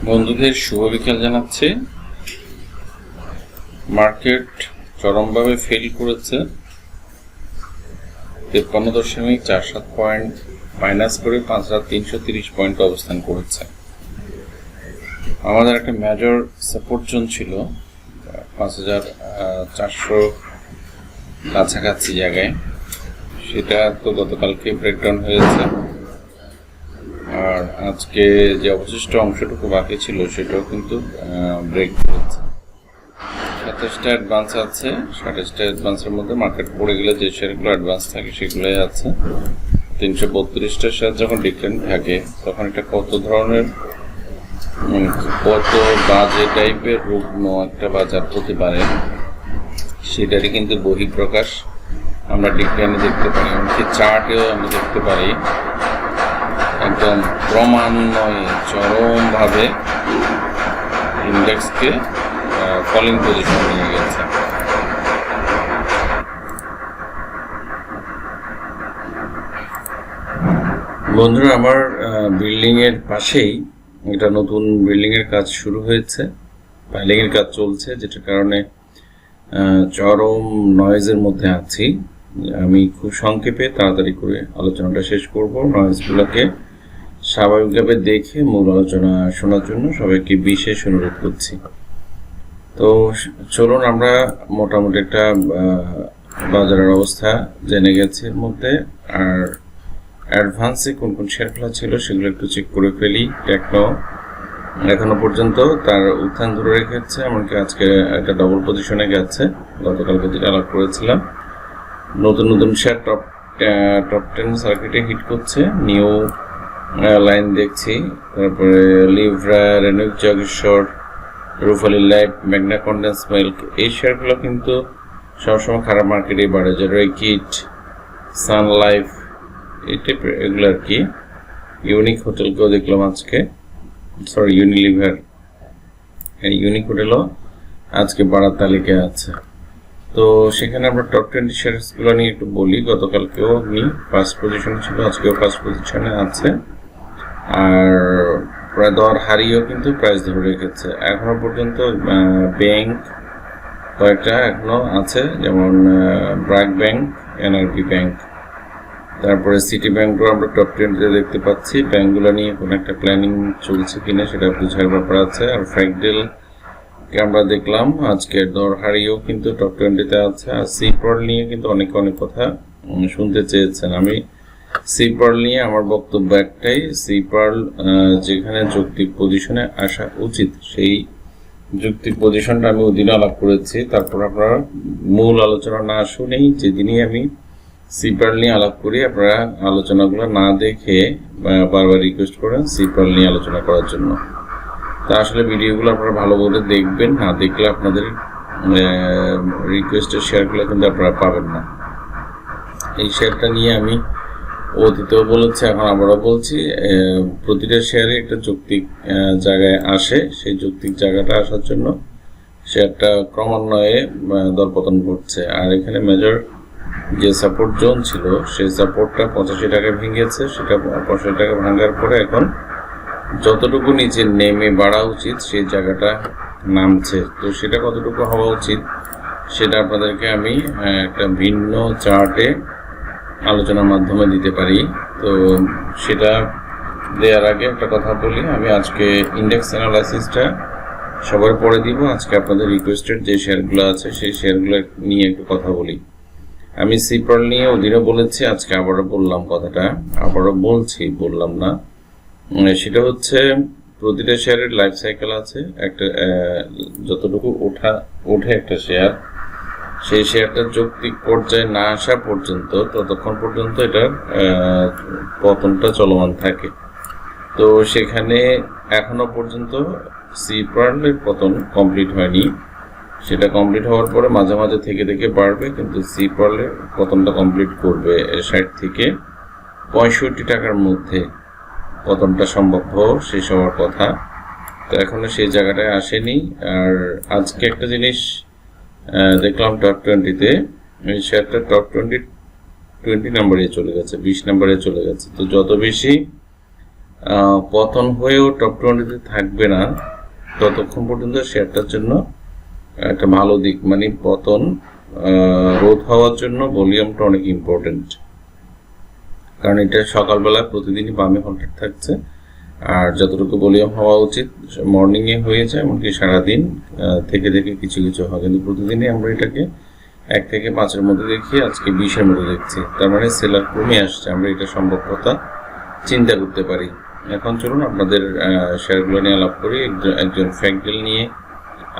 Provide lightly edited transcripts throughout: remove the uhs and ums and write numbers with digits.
বন্ধুদের শুভ বিকেল জানাচ্ছি। মার্কেট চরমভাবে ফেল করেছে, 53.47 পয়েন্ট মাইনাস করে 5,330 পয়েন্ট অবস্থান করেছে। আমাদের একটা মেজর সাপোর্ট জোন ছিল 5,400 কাছাকাছি জায়গায়, সেটা তো গতকালকে ব্রেকডাউন হয়েছে। আর আজকে যে অবশিষ্ট অংশটুকু বাকি ছিল সেটাও কিন্তু ব্রেক করেছে। 27টা অ্যাডভান্স আছে, 27টা অ্যাডভান্সের মধ্যে মার্কেট পড়ে গেলে যে শেয়ারগুলো অ্যাডভান্স থাকে সেগুলোই আছে। 332টা শেয়ার যখন ডিক্লাইন থাকে তখন এটা কত ধরনের কত বাজে টাইপের রুগ্ন একটা বাজার হতে পারে সেটারই কিন্তু বহিঃপ্রকাশ আমরা ডিক্লাইনে দেখতে পারি, এমনকি চার্টেও আমরা দেখতে পারি। একদম ক্রমান্বয়ে চরমভাবে ইন্ডেক্সকে ফলিং পজিশন নিয়ে গেছে। বন্ধুরা, আমার বিল্ডিং এর পাশেই একটা নতুন বিল্ডিং এর কাজ শুরু হয়েছে, পাইলিং এর কাজ চলছে, যেটার কারণে চরম নয়েজের মধ্যে আছি। আমি খুব সংক্ষেপে তাড়াতাড়ি করে আলোচনাটা শেষ করব। নয়েজগুলোকে স্বাভাবিকভাবে দেখে মূল আলোচনা শোনার জন্য সবাইকে বিশেষ অনুরোধ করছি। তো চলুন আমরা মোটামুটি একটা বাজারের অবস্থা জেনে গেছি এর মধ্যে। আর অ্যাডভান্সে কোন কোন শেয়ারগুলো ছিল সেগুলো একটু চেক করে ফেলি। টেকনো এখনো পর্যন্ত তার উত্থান ধরে রেখেছে, এমনকি আজকে একটা ডবল পজিশনে গেছে। গতকালকে যেটা আলাপ করেছিলাম, নতুন নতুন শেয়ার টপ 10 সার্কিটে হিট করছে। নিউ লাইন দেখছি, তারপরে লিভরা, রেনুক জগেশ্বর, রুফালি লাইফ, ম্যাগনা কন্ডেন্স মিল্ক, এই শেয়ারগুলো কিন্তু সবসময় খারাপ মার্কেটে বাড়ে। যে রেকিট, সান লাইফ, এই টাইপের এগুলো আর কি। ইউনিক হোটেলকেও দেখলাম আজকে, সরি ইউনিলিভার, ইউনিক হোটেলও আজকে বাড়ার তালিকায় আছে। তো সেখানে আমরা টপ 20 শেয়ারগুলো নিয়ে একটু বলি। গতকালকেও ফার্স্ট পজিশনে ছিল, আজকেও ফার্স্ট পজিশনে আছে। আর প্রায় দর হারিয়েও কিন্তু প্রাইস ধরে রেখেছে এখনো পর্যন্ত। ব্যাংক কয়েকটা এখনো আছে, যেমন ব্র্যাক ব্যাংক, এনআরবি ব্যাংক, তারপরে সিটি ব্যাংকও আমরা টপ 20-তে দেখতে পাচ্ছি। ব্যাংকগুলো নিয়ে কোনো একটা প্ল্যানিং চলছে কিনা সেটা বোঝার ব্যাপার আছে। আর ফ্র্যাকডেলকে আমরা দেখলাম আজকে দর হারিয়েও কিন্তু টপ 20-তে আছে। আর সিপার্ল নিয়ে কিন্তু অনেক কথা শুনতে চেয়েছেন। আমি সিপার্ল নিয়ে আমার বক্তব্য একটাই, সিপার্ল যেখানে যৌক্তিক পজিশনে আসা উচিত সেই যৌক্তিক পজিশনটা আমি ওদিনও আলাপ করেছি। তারপর আপনারা মূল আলোচনা না শুনেই যেদিনই আমি সিপার্ল নিয়ে আলাপ করি আপনারা আলোচনাগুলো না দেখে বারবার রিকোয়েস্ট করেন সিপার্ল নিয়ে আলোচনা করার জন্য। তা আসলে ভিডিওগুলো আপনারা ভালো করে দেখবেন, না দেখলে আপনাদের রিকোয়েস্টের শেয়ারগুলো কিন্তু আপনারা পাবেন না। এই শেয়ারটা নিয়ে আমি অতীতেও বলেছি, এখন আবারও বলছি, প্রতিটা শেয়ারে একটা যৌক্তিক জায়গায় আসে। সেই যৌক্তিক জায়গাটা আসার জন্য শেয়ারটা ক্রমান্বয়ে দরপতন ঘটছে। আর এখানে মেজর যে সাপোর্ট জোন ছিল সেই সাপোর্টটা 85 টাকা ভেঙেছে, সেটা 85 টাকা ভাঙার পরে এখন যতটুকু নিচে নেমে বাড়া উচিত সেই জায়গাটা নামছে। তো সেটা কতটুকু হওয়া উচিত সেটা আপনাদেরকে আমি একটা ভিন্ন চার্টে আলোচনার মাধ্যমে দিতে পারি। তো সেটা দেওয়ার আগে একটা কথা বলি, আমি আজকে ইন্ডেক্স অ্যানালাইসিসটা সবার পরে দিব। আজকে আপনাদের রিকোয়েস্টেড যে শেয়ারগুলো আছে সেই শেয়ারগুলো নিয়ে একটু কথা বলি। আমি সিপার্ল নিয়ে ওদিনও বলেছি, আজকে আবারও বললাম কথাটা, আবারও বললাম না। সেটা হচ্ছে প্রতিটা শেয়ারের লাইফ সাইকেল আছে। একটা যতটুকু ওঠে একটা শেয়ার, সেই শেয়ারটার যৌক্তিক পর্যায়ে না আসা পর্যন্ত ততক্ষণ পর্যন্ত এটার পতনটা চলমান থাকে। তো সেখানে এখনো পর্যন্ত সিপার্লের পতন কমপ্লিট হয়নি। সেটা কমপ্লিট হওয়ার পরে মাঝে মাঝে থেকে বাড়বে, কিন্তু সিপার্লের পতনটা কমপ্লিট করবে 60 থেকে 65 টাকার মধ্যে পতনটা সম্ভব শেষ হওয়ার কথা। তো এখনো সেই জায়গাটায় আসেনি। আর আজকে একটা জিনিস দেখলাম টপ 20-তে, এই শেয়ারটা টপ 20 নাম্বারে চলে গেছে, 20 নাম্বারে চলে গেছে। তো যত বেশি পতন হয়েও টপ 20-তে থাকবে না, ততক্ষণ পর্যন্ত শেয়ারটার জন্য একটা ভালো দিক, মানে পতন রোধ হওয়ার জন্য ভলিউমটা অনেক ইম্পর্টেন্ট। কারণ এটা সকালবেলা প্রতিদিনই বামে হল্টেড থাকছে, আর যতটুকু ভলিউম হওয়া উচিত মর্নিংয়ে হয়ে যায়, এমনকি সারাদিন থেকে থেকে কিছু কিছু হয়, কিন্তু প্রতিদিনই আমরা এটাকে 1 থেকে 5-এর মধ্যে দেখি, আজকে 20-এর মধ্যে দেখছি। তার মানে সেলার কমে আসছে, আমরা এটা সম্ভবতা চিন্তা করতে পারি। এখন চলুন আপনাদের শেয়ারগুলো নিয়ে আলাপ করি। একজন ফ্যাক্টডিল নিয়ে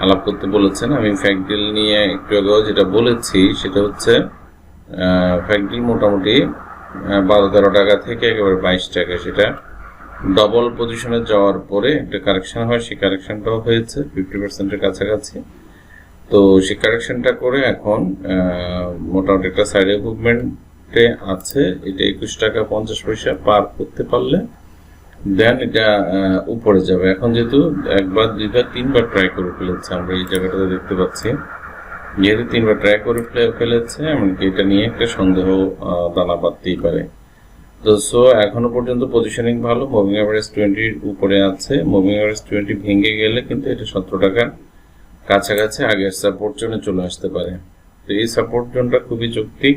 আলাপ করতে বলেছেন। আমি ফ্যাক্টডিল নিয়ে একটু আগেও যেটা বলেছি সেটা হচ্ছে ফ্যাক্টডিল মোটামুটি 12-13 টাকা থেকে একেবারে 22 টাকা, সেটা ডবল পজিশনে যাওয়ার পরে একটা কারেকশন হয়, সেই কারেকশনটাও হয়েছে 50%-এর কাছাকাছি। তো সেই কারেকশনটা করে এখন মোটামুটি একটা সাইড মুভমেন্টে আছে। এটা 21 টাকা 50 পয়সা পার করতে পারলে দেন এটা উপরে যাবে। এখন যেহেতু 1বার 2বার 3বার ট্রাই করে ফেলেছে, আমরা এই জায়গাটাতে দেখতে পাচ্ছি, যেহেতু 3বার ট্রাই করে ফেলেছে, এমনকি এটা নিয়ে একটা সন্দেহ দানা বাঁধতেই পারে। তো সো এখনো পর্যন্ত পজিশনিং ভালো, মুভিং অ্যাভারেজ 20-র উপরে আছে। মুভিং অ্যাভারেজ 20 ভেঙে গেলে কিন্তু এটা 17 টাকার কাছাকাছি আগের সাপোর্ট জোনে চলে আসতে পারে। তো এই সাপোর্ট জোনটা খুবই যৌক্তিক।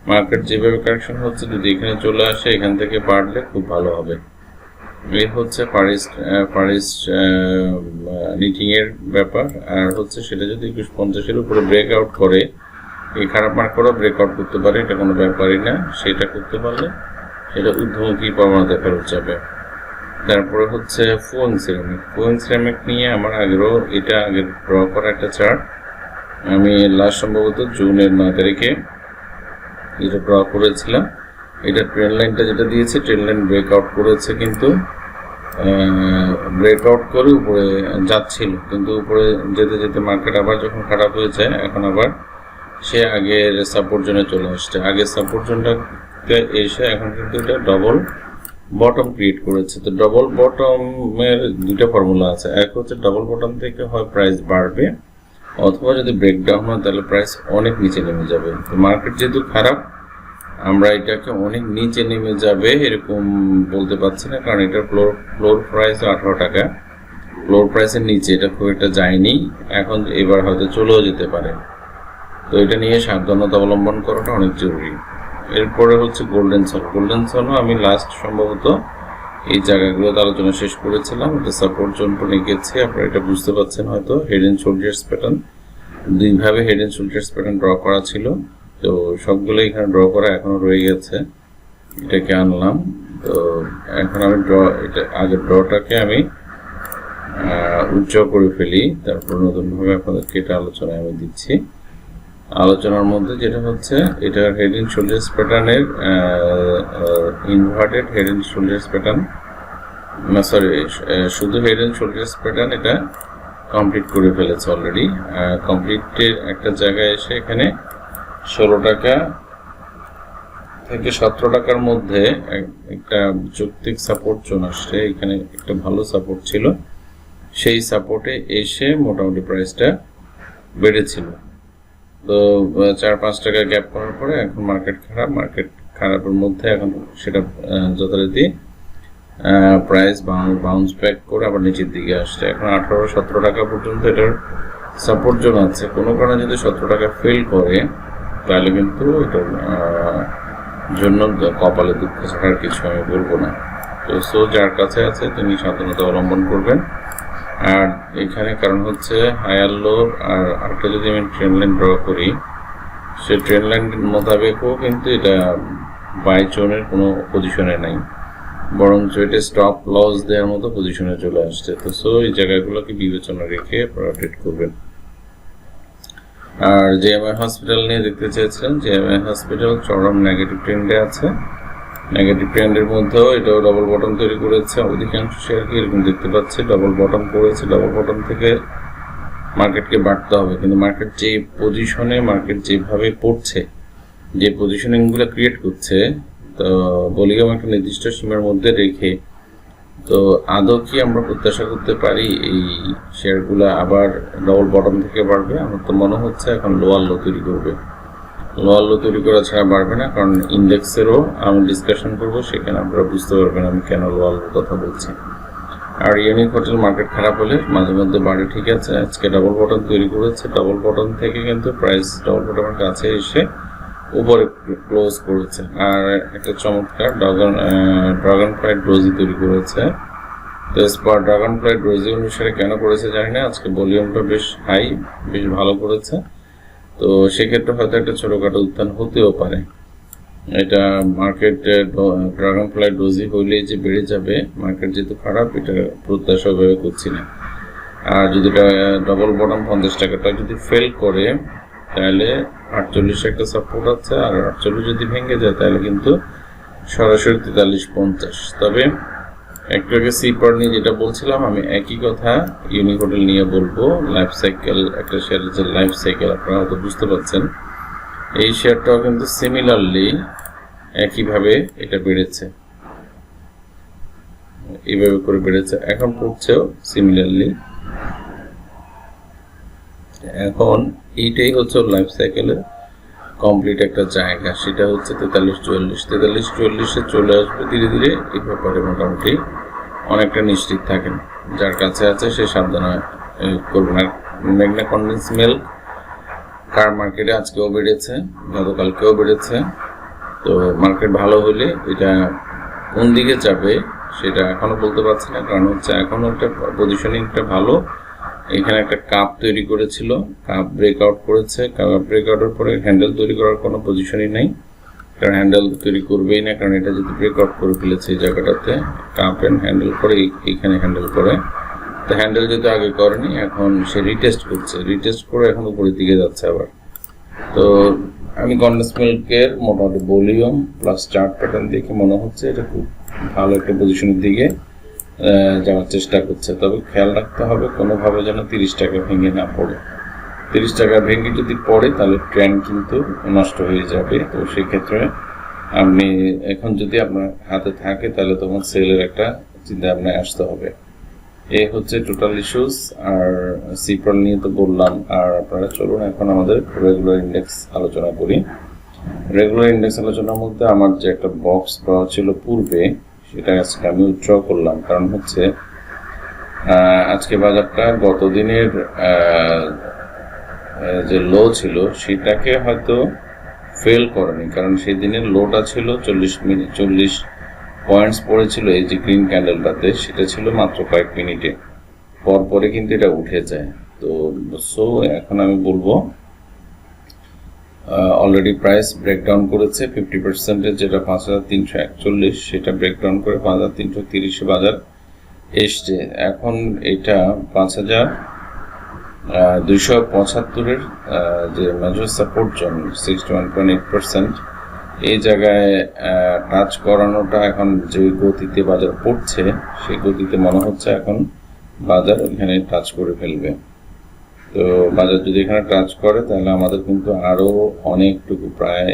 মার্কেট যেভাবে কারেকশন হচ্ছে, যদি এখানে চলে আসে, এখান থেকে বাড়লে খুব ভালো হবে। এই হচ্ছে পারিস নিটিং এর ব্যাপার। আর হচ্ছে সেটা যদি 21.50-এর উপরে ব্রেকআউট করে, এই খারাপ মার্কেটও ব্রেকআউট করতে পারে, এটা কোনো ব্যাপারই না। সেটা করতে পারলে সেটা ঊর্ধ্বমুখী প্রবণতা ফেরত যাবে। তারপরে হচ্ছে ফুয়েং সিরামিক নিয়ে আমার আগেরও আগের ড্র করা একটা চার্ট, আমি লাস্ট সম্ভবত জুনের 9 তারিখে এটা ড্র করেছিলাম। এটা ট্রেন্ড লাইনটা যেটা দিয়েছে, ট্রেন্ড লাইন ব্রেকআউট করেছে, কিন্তু ব্রেকআউট করে উপরে যাচ্ছিল, কিন্তু উপরে যেতে যেতে মার্কেট আবার যখন খারাপ হয়ে যায়, এখন আবার সে আগের সাপোর্ট জোনে চলে আসছে। আগের সাপোর্ট জোনটাতে এসে এখন কিন্তু এটা ডবল বটম ক্রিয়েট করেছে। তো ডবল বটমের দুইটা ফর্মুলা আছে, এক হচ্ছে ডবল বটম থেকে হয় প্রাইস বাড়বে, অথবা যদি ব্রেকডাউন হয় তাহলে প্রাইস অনেক নিচে নেমে যাবে। তো মার্কেট যেহেতু খারাপ, আমরা এটাকে অনেক নিচে নেমে যাবে এরকম বলতে পারছি না, কারণ এটার ফ্লোর প্রাইস 18 টাকা, ফ্লোর প্রাইসের নিচে এটা খুব একটা যায়নি, এখন এবার হয়তো চলেও যেতে পারে। তো এটা নিয়ে সাবধানতা অবলম্বন করাটা অনেক জরুরি। এরপরে হচ্ছে গোল্ডেন সলও আমি লাস্ট সম্ভবত এই জায়গাগুলোতে আলোচনা শেষ করেছিলাম। এটা সাপোর্ট জোন পরে গেছে, আপনারা এটা বুঝতে পারছেন হয়তো। হেড এন্ড শোল্ডার্স প্যাটার্ন, দুইভাবে head and shoulders pattern draw করা ছিল, তো সবগুলো এখানে ড্র করা এখনো রয়ে গেছে, এটাকে আনলাম। তো এখন আমি এটা আগের ড্রটাকে আমি উজ্জ্বল করে ফেলি, তারপর নতুনভাবে আপনাদেরকে এটা আলোচনায় আমি দিচ্ছি। আলোচনার মধ্যে যেটা হচ্ছে, এটা হেড এন্ড শোল্ডার্স প্যাটার্নের inverted head and shoulders pattern, না সরি, শুধু হেড এন্ড শোল্ডার্স প্যাটার্ন এটা কমপ্লিট করে ফেলেছে অলরেডি। কমপ্লিটের একটা জায়গায় এসে এখানে 16 টাকা থেকে 17 টাকার মধ্যে একটা যৌক্তিক সাপোর্ট জোন আসছে, এখানে একটা ভালো সাপোর্ট ছিল, সেই সাপোর্টে এসে মোটামুটি প্রাইসটা বেড়েছিল। তো 4-5 টাকা গ্যাপ করার পরে এখন মার্কেট খারাপের মধ্যে এখন সেটা যথারীতি প্রাইস বাউন্স ব্যাক করে আবার নিচের দিকে আসছে। এখন 18-17 টাকা পর্যন্ত এটার সাপোর্ট জোন আছে। কোনো কারণে যদি 17 টাকা ফেল করে তাহলে কিন্তু এটার জন্য কপালে দুঃখ ছাড়ার কিছু আমি বলবো না। তো সো যার কাছে আছে তিনি সাবধানতা অবলম্বন করবেন। আর এখানে কারণ হচ্ছে হায়ার লো, আর আরেকটা যদি আমি ট্রেন্ড লাইন ড্র করি, সে ট্রেন্ড লাইন মোতাবেকও কিন্তু এটা বাই জোনের কোনো পজিশনে নাই, বরঞ্চ এটা স্টপ লস দেওয়ার মতো পজিশনে চলে আসছে। তো সো এই জায়গাগুলোকে বিবেচনা রেখে আপনারা ট্রেড করবেন। আর জেএমআই হসপিটাল নিয়ে দেখতে চেয়েছিলেন, জেএমআই হসপিটাল চরম নেগেটিভ ট্রেন্ডে আছে। নেগেটিভ ট্রেন্ডের মধ্যেও এটাও ডবল বটম তৈরি করেছে। অধিকাংশ শেয়ারকে এরকম দেখতে পাচ্ছে, ডবল বটম করেছে, ডবল বটম থেকে মার্কেটকে বাড়তে হবে, কিন্তু মার্কেট যে পজিশনে, মার্কেট যেভাবে পড়ছে, যে পজিশনিংগুলো ক্রিয়েট করছে, তো ভলিউম একটা নির্দিষ্ট সীমার মধ্যে রেখে, তো আদৌ কি আমরা প্রত্যাশা করতে পারি এই শেয়ারগুলো আবার ডবল বটম থেকে বাড়বে? আমার তো মনে হচ্ছে এখন লোয়ার লো তৈরি করবে। লোয়ার লো তৈরি করা ছাড়া বাড়বে না, কারণ ইন্ডেক্সেরও আমি ডিসকাশন করব, সেখানে আপনারা বুঝতে পারবেন আমি কেন লোয়ার লোর কথা বলছি। আর ইউনিক হোটেল মার্কেট খারাপ হলে মাঝে মধ্যে বাড়ে, ঠিক আছে। আজকে ডাবল বটম তৈরি করেছে, ডাবল বটম থেকে কিন্তু প্রাইস ডাবল বটমের কাছে এসে উপরে ক্লোজ করেছে। আর একটা চমৎকার ড্রাগন ফ্লাইট রোজি তৈরি করেছে। তো স্পার ড্রাগন ফ্লাইট রোজি অনুসারে কেন করেছে জানি না, আজকে ভলিউমটা বেশ হাই, বেশ ভালো করেছে। তো সেক্ষেত্রে হয়তো একটা ছোটখাটো উত্থান হতেও পারে। এটা মার্কেট ড্রাগন ফ্লাইট রোজি হইলেই যে বেড়ে যাবে, মার্কেট যেহেতু খারাপ, এটা প্রত্যাশা ভেবে করছি না। আর যদি ডবল বটম 50 টাকাটা যদি ফেল করে, তাহলে 48 একটা সাপোর্ট আছে। আর 48 যদি ভেঙে যায় তাহলে কিন্তু সরাসরি 43.50। তবে একটু আগে সিপার নিয়ে যেটা বলছিলাম, আমি একই কথা ইউনিক হোটেল নিয়ে বলবো। লাইফ সাইকেল, একটা শেয়ারের যে লাইফ সাইকেল আপনারা হয়তো বুঝতে পারছেন, এই শেয়ারটাও কিন্তু সিমিলারলি একইভাবে এটা বেড়েছে, এইভাবে করে বেড়েছে, এখন পড়ছেও সিমিলারলি। এখন এইটাই হচ্ছে লাইফ সাইকেলের কমপ্লিট একটা জায়গা, সেটা হচ্ছে 43-44 চলে আসবে ধীরে ধীরে। এই ব্যাপারে মোটামুটি অনেকটা নিশ্চিত থাকেন, যার কাছে আছে সে সাবধানে করবেন। আর ম্যাগনা কনডেন্স মিল্ক কার মার্কেটে আজকেও বেড়েছে, গতকালকেও বেড়েছে। তো মার্কেট ভালো হলে এটা কোন দিকে যাবে সেটা এখনো বলতে পারছি না, কারণ হচ্ছে এখনো একটা পজিশনিংটা ভালো। এখানে একটা কাপ তৈরি করেছিল, কাপ ব্রেকআউট করেছে, কাপ ব্রেকআউটের পরে হ্যান্ডেল তৈরি করার কোনো পজিশনই নেই, কারণ হ্যান্ডেল তৈরি করবেই না, কারণ এটা যদি ব্রেকআউট করে ফেলেছে এই জায়গাটাতে, কাপ এন্ড হ্যান্ডেল করে এইখানে হ্যান্ডেল করে। তো হ্যান্ডেল যেহেতু আগে করেনি, এখন সে রিটেস্ট করছে, রিটেস্ট করে এখন উপরের দিকে যাচ্ছে আবার। তো আমি কনডেন্স মিল্কের মোটামুটি ভলিউম প্লাস চার্ট প্যাটার্ন দেখে মনে হচ্ছে এটা খুব ভালো একটা পজিশনের দিকে যাওয়ার চেষ্টা করছে। তবে খেয়াল রাখতে হবে কোনোভাবে যেন 30 টাকা ভেঙে না পড়ে। 30 টাকা ভেঙে যদি পড়ে তাহলে ট্রেন্ড কিন্তু নষ্ট হয়ে যাবে। তো সেক্ষেত্রে আপনি এখন যদি আপনার হাতে থাকে তাহলে তখন সেলের একটা চিন্তা ভাবনায় আসতে হবে। এই হচ্ছে টোটাল ইস্যুস। আর সিপ্রল নিয়ে তো বললাম। আর আপনারা চলুন এখন আমাদের রেগুলার ইন্ডেক্স আলোচনা করি। রেগুলার ইন্ডেক্স আলোচনার মধ্যে আমার যে একটা বক্স দেওয়া ছিল পূর্বে, সেটা আজকে আমি উইথড্র করলাম। কারণ হচ্ছে আজকে বাজারটা গত দিনের যে লো ছিল সেটাকে হয়তো ফেল করেনি, কারণ সেই দিনের লোটা ছিল 40 পয়েন্টস পড়েছিল এই যে গ্রিন ক্যান্ডেলটাতে, সেটা ছিল মাত্র কয়েক মিনিটে, পরে কিন্তু এটা উঠে যায়। তো সো এখন আমি বলবো অলরেডি প্রাইস ব্রেকডাউন করেছে 50%, যেটা 5341, সেটা ব্রেকডাউন করে 5330 বাজার এসছে। এখন এটা 5275-এর যে মেজর সাপোর্ট জোন 61.8%, এই জায়গায় টাচ করানোটা এখন যে গতিতে বাজার পড়ছে সেই গতিতে মনে হচ্ছে এখন বাজার এখানে টাচ করে ফেলবে। তো বাজার যদি এখানে টাচ করে তাহলে আমাদের কিন্তু আরো অনেকটুকু, প্রায়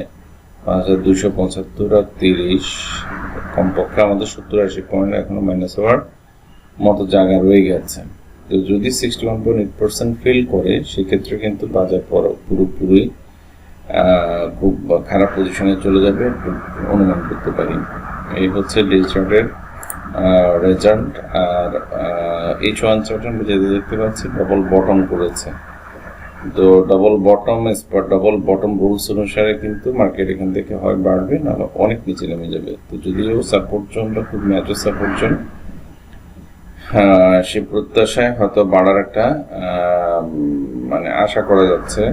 5275 আর 30, কমপক্ষে আমাদের 70-80 পয়েন্ট এখনো মাইনাস হওয়ার মতো জায়গা রয়ে গেছে। তো যদি 61.8% ফেল করে সেক্ষেত্রে কিন্তু বাজার পুরোপুরি খুব খারাপ পজিশনে চলে যাবে অনুমান করতে পারি। এই হচ্ছে ডে চার্টের রেজাল্ট। আর H1 চার্টের যেটা দেখতে পাচ্ছি ডাবল বটম করেছে। তো ডাবল বটম রুলস অনুসারে কিন্তু মার্কেট এখান থেকে হয় বাড়বে, না অনেক নিচে নেমে যাবে। তো যদিও সাপোর্ট জোনটা খুব মেজর সাপোর্ট জোন, সে প্রত্যাশায় হয়তো বাড়ার একটা মানে আশা করা যাচ্ছে,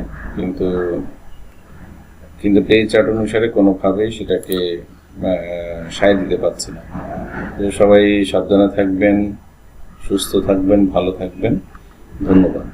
কিন্তু ডে চার্ট অনুসারে কোনোভাবেই সেটাকে সায় দিতে পারছি না। তো সবাই সাবধানে থাকবেন, সুস্থ থাকবেন, ভালো থাকবেন। ধন্যবাদ।